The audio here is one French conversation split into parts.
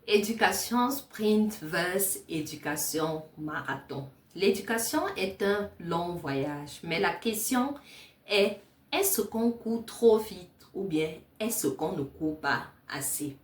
Éducation sprint versus éducation marathon. L'éducation est un long voyage, mais la question est-ce qu'on court trop vite ou bien est-ce qu'on ne court pas assez?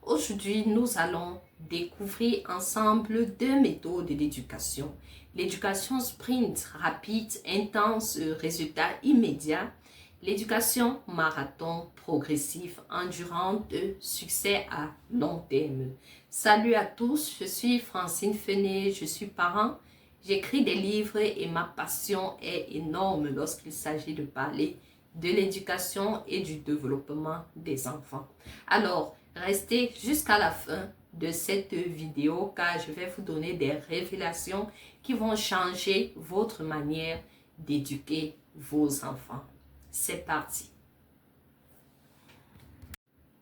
Aujourd'hui, nous allons découvrir ensemble deux méthodes d'éducation. L'éducation sprint, rapide, intense, résultat immédiat. L'éducation marathon progressif, endurante, succès à long terme. Salut à tous, je suis Francine Fenet, je suis parent, j'écris des livres et ma passion est énorme lorsqu'il s'agit de parler de l'éducation et du développement des enfants. Alors, restez jusqu'à la fin de cette vidéo car je vais vous donner des révélations qui vont changer votre manière d'éduquer vos enfants. C'est parti.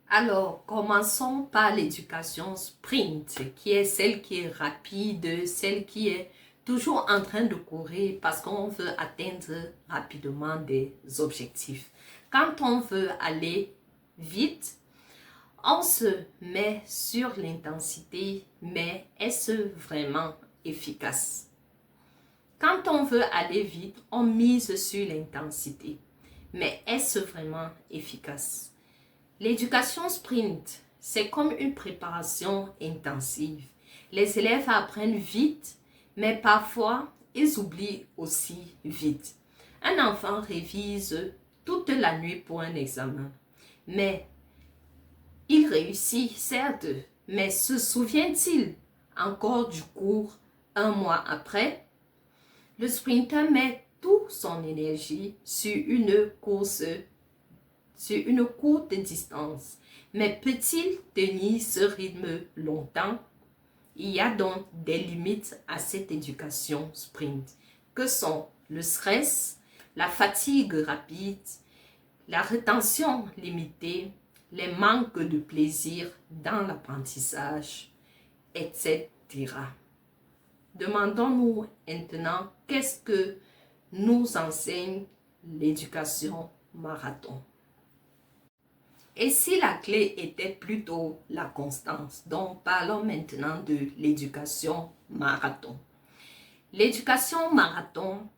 Alors, commençons par l'éducation sprint, qui est celle qui est rapide, celle qui est toujours en train de courir parce qu'on veut atteindre rapidement des objectifs. Quand on veut aller vite, on se met sur l'intensité, mais est-ce vraiment efficace? Quand on veut aller vite, on mise sur l'intensité. Mais est-ce vraiment efficace? L'éducation sprint, c'est comme une préparation intensive. Les élèves apprennent vite, mais parfois, ils oublient aussi vite. Un enfant révise toute la nuit pour un examen, mais il réussit, certes, mais se souvient-il encore du cours un mois après? Le sprinter met toute son énergie sur une courte distance. Mais peut-il tenir ce rythme longtemps? Il y a donc des limites à cette éducation sprint, que sont le stress, la fatigue rapide, la rétention limitée, les manques de plaisir dans l'apprentissage, etc. Demandons-nous maintenant qu'est-ce que nous enseigne l'éducation marathon. Et si la clé était plutôt la constance, donc parlons maintenant de l'éducation marathon. L'éducation marathon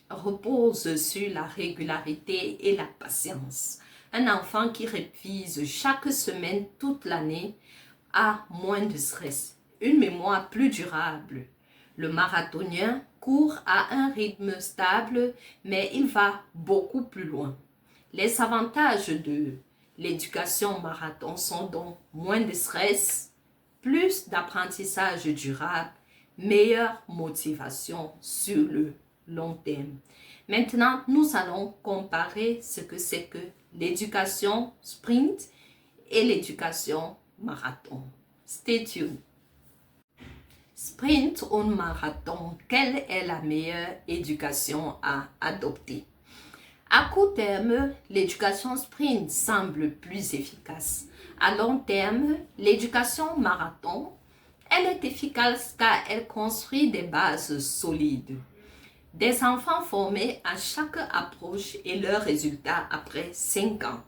repose sur la régularité et la patience. Un enfant qui révise chaque semaine toute l'année a moins de stress, une mémoire plus durable. Le marathonien court à un rythme stable, mais il va beaucoup plus loin. Les avantages de l'éducation marathon sont donc moins de stress, plus d'apprentissage durable, meilleure motivation sur le long terme. Maintenant, nous allons comparer ce que c'est que l'éducation sprint et l'éducation marathon. Stay tuned. Sprint ou marathon, quelle est la meilleure éducation à adopter? À court terme, l'éducation sprint semble plus efficace. À long terme, l'éducation marathon, elle est efficace car elle construit des bases solides. Des enfants formés à chaque approche et leurs résultats après 5 ans.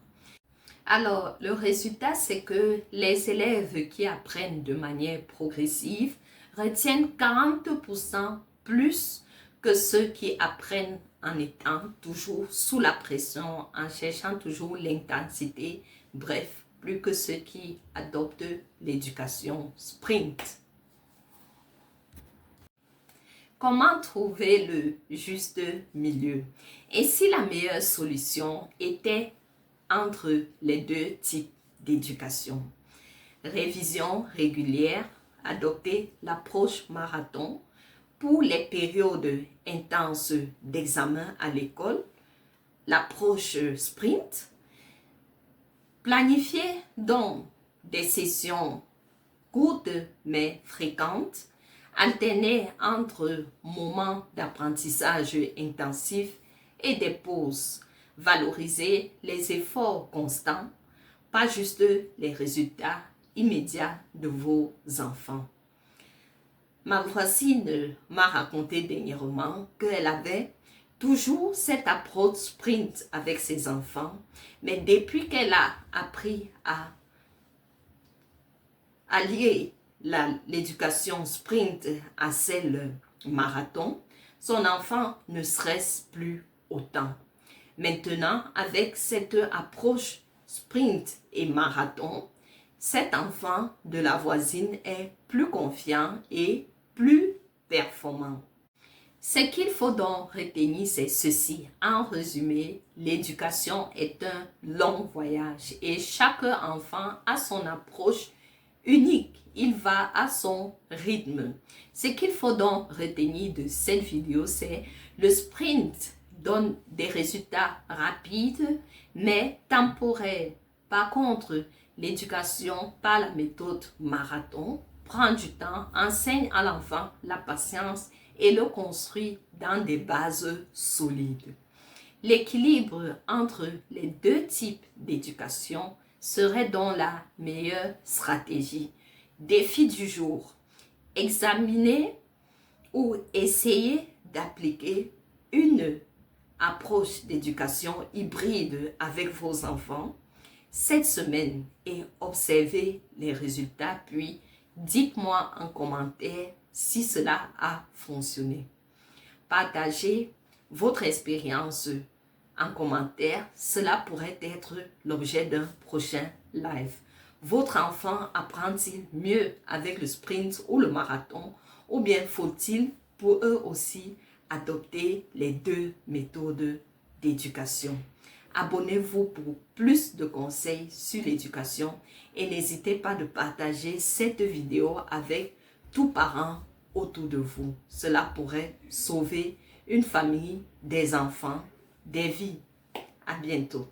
Alors, le résultat, c'est que les élèves qui apprennent de manière progressive retiennent 40% plus que ceux qui apprennent en étant toujours sous la pression, en cherchant toujours l'intensité, bref, plus que ceux qui adoptent l'éducation sprint. Comment trouver le juste milieu? Et si la meilleure solution était entre les deux types d'éducation? Révision régulière, adopter l'approche marathon pour les périodes intenses d'examen à l'école, l'approche sprint, planifier donc des sessions courtes mais fréquentes, alterner entre moments d'apprentissage intensif et des pauses, valoriser les efforts constants, pas juste les résultats immédiats de vos enfants. Ma voisine m'a raconté dernièrement qu'elle avait toujours cette approche sprint avec ses enfants, mais depuis qu'elle a appris à lire l'éducation sprint à celle marathon, son enfant ne stresse plus autant. Maintenant, avec cette approche sprint et marathon, cet enfant de la voisine est plus confiant et plus performant. Ce qu'il faut donc retenir, c'est ceci. En résumé, l'éducation est un long voyage et chaque enfant a son approche unique. Il va à son rythme. Ce qu'il faut donc retenir de cette vidéo, c'est le sprint donne des résultats rapides mais temporaires. Par contre, l'éducation par la méthode marathon prend du temps, enseigne à l'enfant la patience et le construit dans des bases solides. L'équilibre entre les deux types d'éducation serait donc la meilleure stratégie. Défi du jour. Examiner ou essayer d'appliquer une approche d'éducation hybride avec vos enfants cette semaine et observez les résultats, puis dites-moi en commentaire si cela a fonctionné. Partagez votre expérience en commentaire, cela pourrait être l'objet d'un prochain live. Votre enfant apprend-il mieux avec le sprint ou le marathon, ou bien faut-il pour eux aussi adopter les deux méthodes d'éducation? Abonnez-vous pour plus de conseils sur l'éducation et n'hésitez pas de partager cette vidéo avec tous parents autour de vous. Cela pourrait sauver une famille, des enfants, des vies. À bientôt.